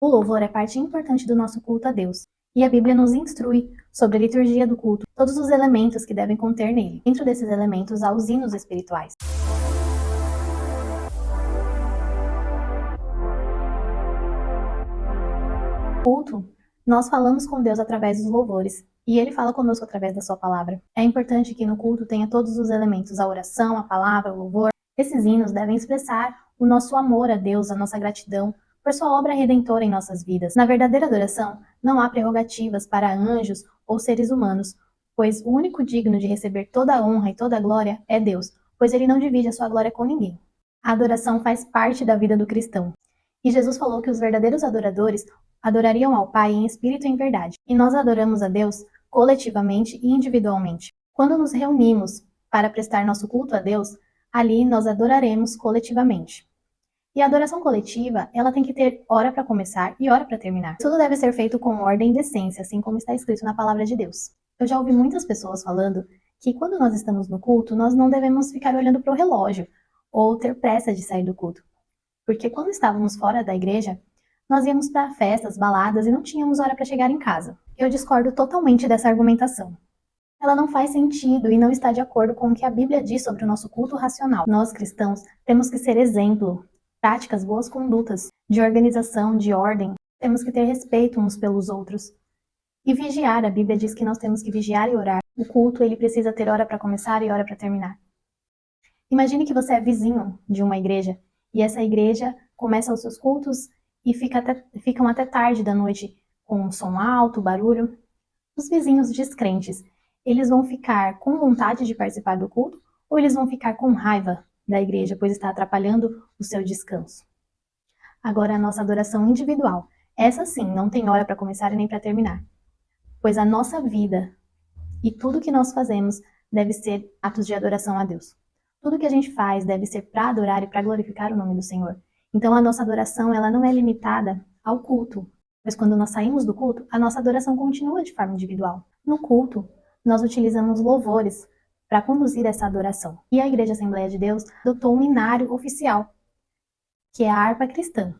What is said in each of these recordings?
O louvor é parte importante do nosso culto a Deus, e a Bíblia nos instrui sobre a liturgia do culto, todos os elementos que devem conter nele. Dentro desses elementos há os hinos espirituais. No culto, nós falamos com Deus através dos louvores, e Ele fala conosco através da sua palavra. É importante que no culto tenha todos os elementos, a oração, a palavra, o louvor. Esses hinos devem expressar o nosso amor a Deus, a nossa gratidão por sua obra redentora em nossas vidas. Na verdadeira adoração, não há prerrogativas para anjos ou seres humanos, pois o único digno de receber toda a honra e toda a glória é Deus, pois Ele não divide a sua glória com ninguém. A adoração faz parte da vida do cristão. E Jesus falou que os verdadeiros adoradores adorariam ao Pai em espírito e em verdade. E nós adoramos a Deus coletivamente e individualmente. Quando nos reunimos para prestar nosso culto a Deus, ali nós adoraremos coletivamente. E a adoração coletiva, ela tem que ter hora para começar e hora para terminar. Tudo deve ser feito com ordem e decência, assim como está escrito na palavra de Deus. Eu já ouvi muitas pessoas falando que quando nós estamos no culto, nós não devemos ficar olhando para o relógio ou ter pressa de sair do culto. Porque quando estávamos fora da igreja, nós íamos para festas, baladas e não tínhamos hora para chegar em casa. Eu discordo totalmente dessa argumentação. Ela não faz sentido e não está de acordo com o que a Bíblia diz sobre o nosso culto racional. Nós, cristãos, temos que ser exemplo, práticas, boas condutas, de organização, de ordem. Temos que ter respeito uns pelos outros. E vigiar, a Bíblia diz que nós temos que vigiar e orar. O culto, ele precisa ter hora para começar e hora para terminar. Imagine que você é vizinho de uma igreja e essa igreja começa os seus cultos e ficam até tarde da noite com um som alto, barulho. Os vizinhos descrentes, eles vão ficar com vontade de participar do culto ou eles vão ficar com raiva da igreja, pois está atrapalhando o seu descanso? Agora, a nossa adoração individual, essa sim, não tem hora para começar e nem para terminar, pois a nossa vida e tudo que nós fazemos deve ser atos de adoração a Deus. Tudo que a gente faz deve ser para adorar e para glorificar o nome do Senhor. Então a nossa adoração, ela não é limitada ao culto, mas quando nós saímos do culto, a nossa adoração continua de forma individual. No culto, nós utilizamos louvores para conduzir essa adoração. E a Igreja Assembleia de Deus adotou um hinário oficial, que é a harpa cristã.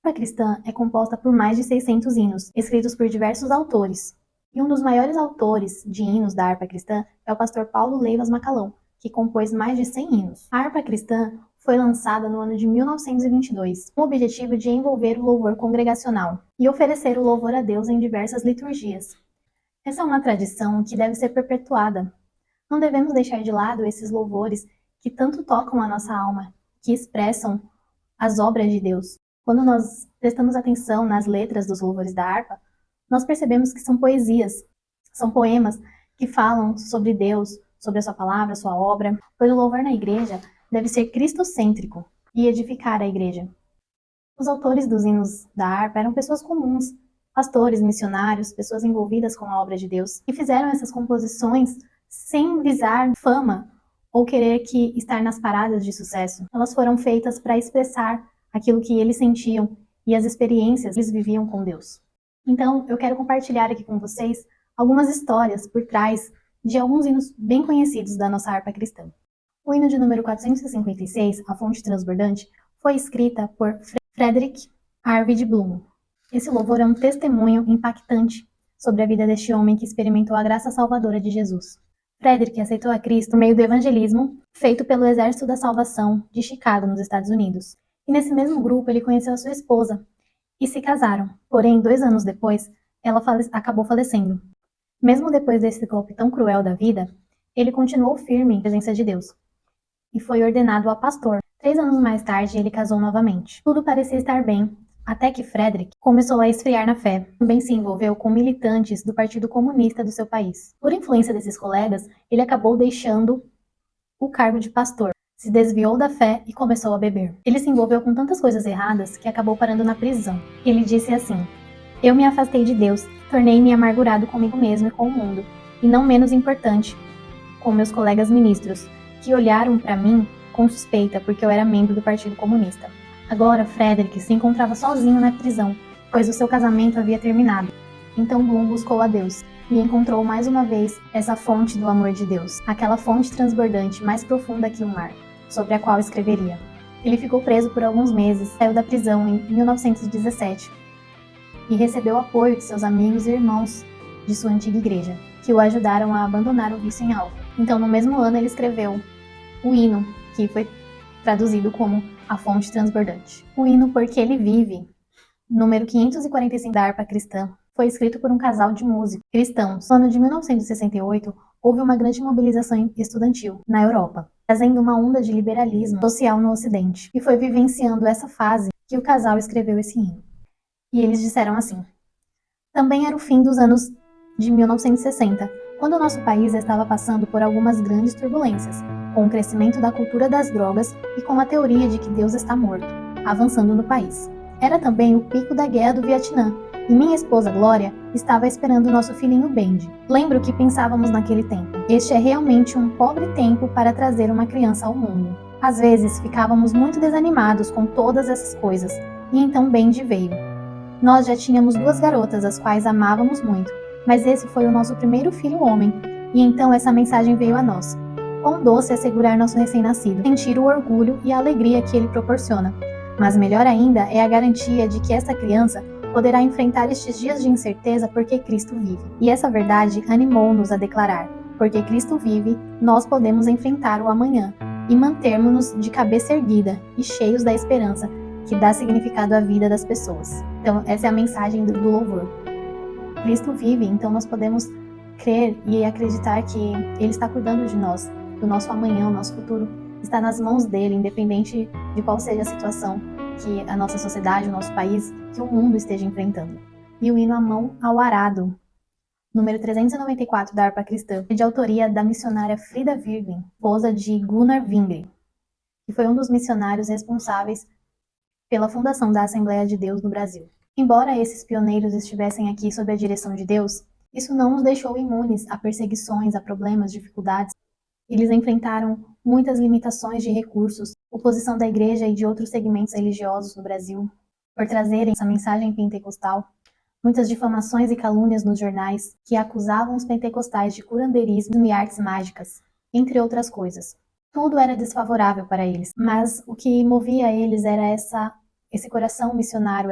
A harpa cristã é composta por mais de 600 hinos, escritos por diversos autores. E um dos maiores autores de hinos da harpa cristã é o pastor Paulo Leivas Macalão, que compôs mais de 100 hinos. A harpa cristã foi lançada no ano de 1922, com o objetivo de envolver o louvor congregacional e oferecer o louvor a Deus em diversas liturgias. Essa é uma tradição que deve ser perpetuada. Não devemos deixar de lado esses louvores que tanto tocam a nossa alma, que expressam as obras de Deus. Quando nós prestamos atenção nas letras dos louvores da harpa, nós percebemos que são poesias, são poemas que falam sobre Deus, sobre a sua palavra, a sua obra, pois o louvor na igreja deve ser cristocêntrico e edificar a igreja. Os autores dos hinos da harpa eram pessoas comuns, pastores, missionários, pessoas envolvidas com a obra de Deus, que fizeram essas composições sem visar fama ou querer estar nas paradas de sucesso. Elas foram feitas para expressar aquilo que eles sentiam e as experiências que eles viviam com Deus. Então, eu quero compartilhar aqui com vocês algumas histórias por trás de alguns hinos bem conhecidos da nossa harpa cristã. O hino de número 456, A Fonte Transbordante, foi escrita por Frederick Arvid Bloom. Esse louvor é um testemunho impactante sobre a vida deste homem que experimentou a graça salvadora de Jesus. Frederick aceitou a Cristo por meio do evangelismo feito pelo Exército da Salvação de Chicago, nos Estados Unidos. E nesse mesmo grupo ele conheceu a sua esposa e se casaram. Porém, 2 anos depois, ela acabou falecendo. Mesmo depois desse golpe tão cruel da vida, ele continuou firme em presença de Deus e foi ordenado a pastor. 3 anos mais tarde, ele casou novamente. Tudo parecia estar bem, até que Frederick começou a esfriar na fé. Também se envolveu com militantes do Partido Comunista do seu país. Por influência desses colegas, ele acabou deixando o cargo de pastor, se desviou da fé e começou a beber. Ele se envolveu com tantas coisas erradas que acabou parando na prisão. Ele disse assim: "Eu me afastei de Deus, tornei-me amargurado comigo mesmo e com o mundo, e não menos importante, com meus colegas ministros, que olharam para mim com suspeita porque eu era membro do Partido Comunista." Agora, Frederick se encontrava sozinho na prisão, pois o seu casamento havia terminado. Então Bloom buscou a Deus e encontrou mais uma vez essa fonte do amor de Deus, aquela fonte transbordante mais profunda que o mar, sobre a qual escreveria. Ele ficou preso por alguns meses, saiu da prisão em 1917 e recebeu apoio de seus amigos e irmãos de sua antiga igreja, que o ajudaram a abandonar o vício em álcool. Então, no mesmo ano, ele escreveu o hino, que foi traduzido como A Fonte Transbordante. O hino Porque Ele Vive, número 545 da harpa cristã, foi escrito por um casal de músicos cristãos. No ano de 1968, houve uma grande mobilização estudantil na Europa, trazendo uma onda de liberalismo social no Ocidente, e foi vivenciando essa fase que o casal escreveu esse hino. E eles disseram assim: também era o fim dos anos de 1960, quando o nosso país estava passando por algumas grandes turbulências, com o crescimento da cultura das drogas e com a teoria de que Deus está morto, avançando no país. Era também o pico da guerra do Vietnã, e minha esposa Glória estava esperando nosso filhinho Benji. Lembro que pensávamos naquele tempo: este é realmente um pobre tempo para trazer uma criança ao mundo. Às vezes ficávamos muito desanimados com todas essas coisas, e então Benji veio. Nós já tínhamos 2 garotas, as quais amávamos muito, mas esse foi o nosso primeiro filho homem, e então essa mensagem veio a nós. Quão doce é segurar nosso recém-nascido, sentir o orgulho e a alegria que ele proporciona. Mas melhor ainda é a garantia de que essa criança poderá enfrentar estes dias de incerteza porque Cristo vive. E essa verdade animou-nos a declarar: porque Cristo vive, nós podemos enfrentar o amanhã e mantermos-nos de cabeça erguida e cheios da esperança que dá significado à vida das pessoas. Então, essa é a mensagem do louvor. Cristo vive, então nós podemos crer e acreditar que Ele está cuidando de nós, que o nosso amanhã, o nosso futuro está nas mãos dele, independente de qual seja a situação que a nossa sociedade, o nosso país, que o mundo esteja enfrentando. E o hino A Mão ao Arado, número 394 da harpa cristã, é de autoria da missionária Frida Wirgren, esposa de Gunnar Wingren, que foi um dos missionários responsáveis pela fundação da Assembleia de Deus no Brasil. Embora esses pioneiros estivessem aqui sob a direção de Deus, isso não os deixou imunes a perseguições, a problemas, dificuldades. Eles enfrentaram muitas limitações de recursos, oposição da igreja e de outros segmentos religiosos no Brasil, por trazerem essa mensagem pentecostal, muitas difamações e calúnias nos jornais que acusavam os pentecostais de curandeirismo e artes mágicas, entre outras coisas. Tudo era desfavorável para eles, mas o que movia eles era esse coração missionário,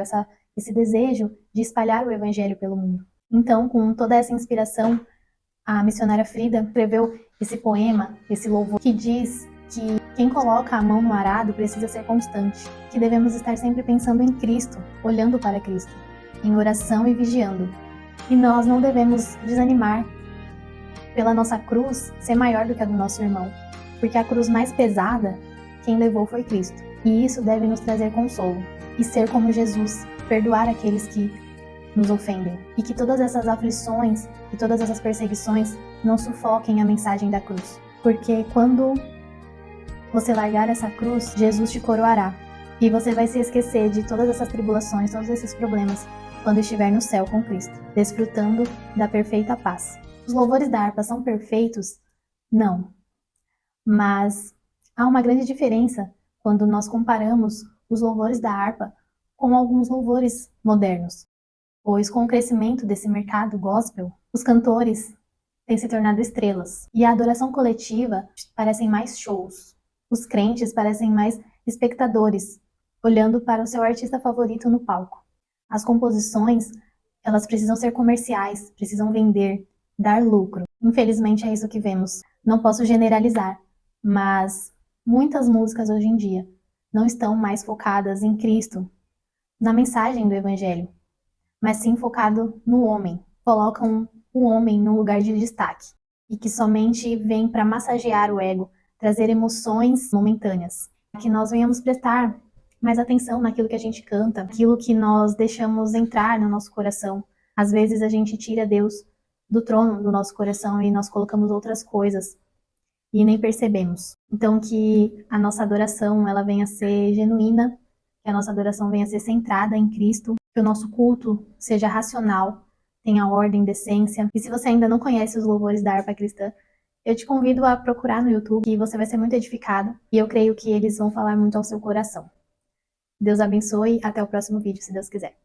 esse desejo de espalhar o evangelho pelo mundo. Então, com toda essa inspiração, a missionária Frida escreveu esse poema, esse louvor, que diz que quem coloca a mão no arado precisa ser constante, que devemos estar sempre pensando em Cristo, olhando para Cristo, em oração e vigiando. E nós não devemos desanimar pela nossa cruz ser maior do que a do nosso irmão, porque a cruz mais pesada, quem levou foi Cristo. E isso deve nos trazer consolo, e ser como Jesus, perdoar aqueles que nos ofendem, e que todas essas aflições e todas essas perseguições não sufoquem a mensagem da cruz, porque quando você largar essa cruz, Jesus te coroará, e você vai se esquecer de todas essas tribulações, todos esses problemas, quando estiver no céu com Cristo, desfrutando da perfeita paz. Os louvores da harpa são perfeitos? Não. Mas há uma grande diferença quando nós comparamos os louvores da harpa com alguns louvores modernos, pois com o crescimento desse mercado gospel, os cantores têm se tornado estrelas, e a adoração coletiva parecem mais shows. Os crentes parecem mais espectadores, olhando para o seu artista favorito no palco. As composições, elas precisam ser comerciais, precisam vender, dar lucro. Infelizmente é isso que vemos. Não posso generalizar, mas muitas músicas hoje em dia não estão mais focadas em Cristo, na mensagem do Evangelho, mas sim focado no homem. Colocam o homem no lugar de destaque e que somente vem para massagear o ego, trazer emoções momentâneas. Que nós venhamos prestar mais atenção naquilo que a gente canta, aquilo que nós deixamos entrar no nosso coração. Às vezes a gente tira Deus do trono do nosso coração e nós colocamos outras coisas e nem percebemos. Então que a nossa adoração ela venha a ser genuína, que a nossa adoração venha a ser centrada em Cristo, que o nosso culto seja racional, tenha ordem, decência. E se você ainda não conhece os louvores da harpa cristã, eu te convido a procurar no YouTube e você vai ser muito edificado. E eu creio que eles vão falar muito ao seu coração. Deus abençoe, até o próximo vídeo, se Deus quiser.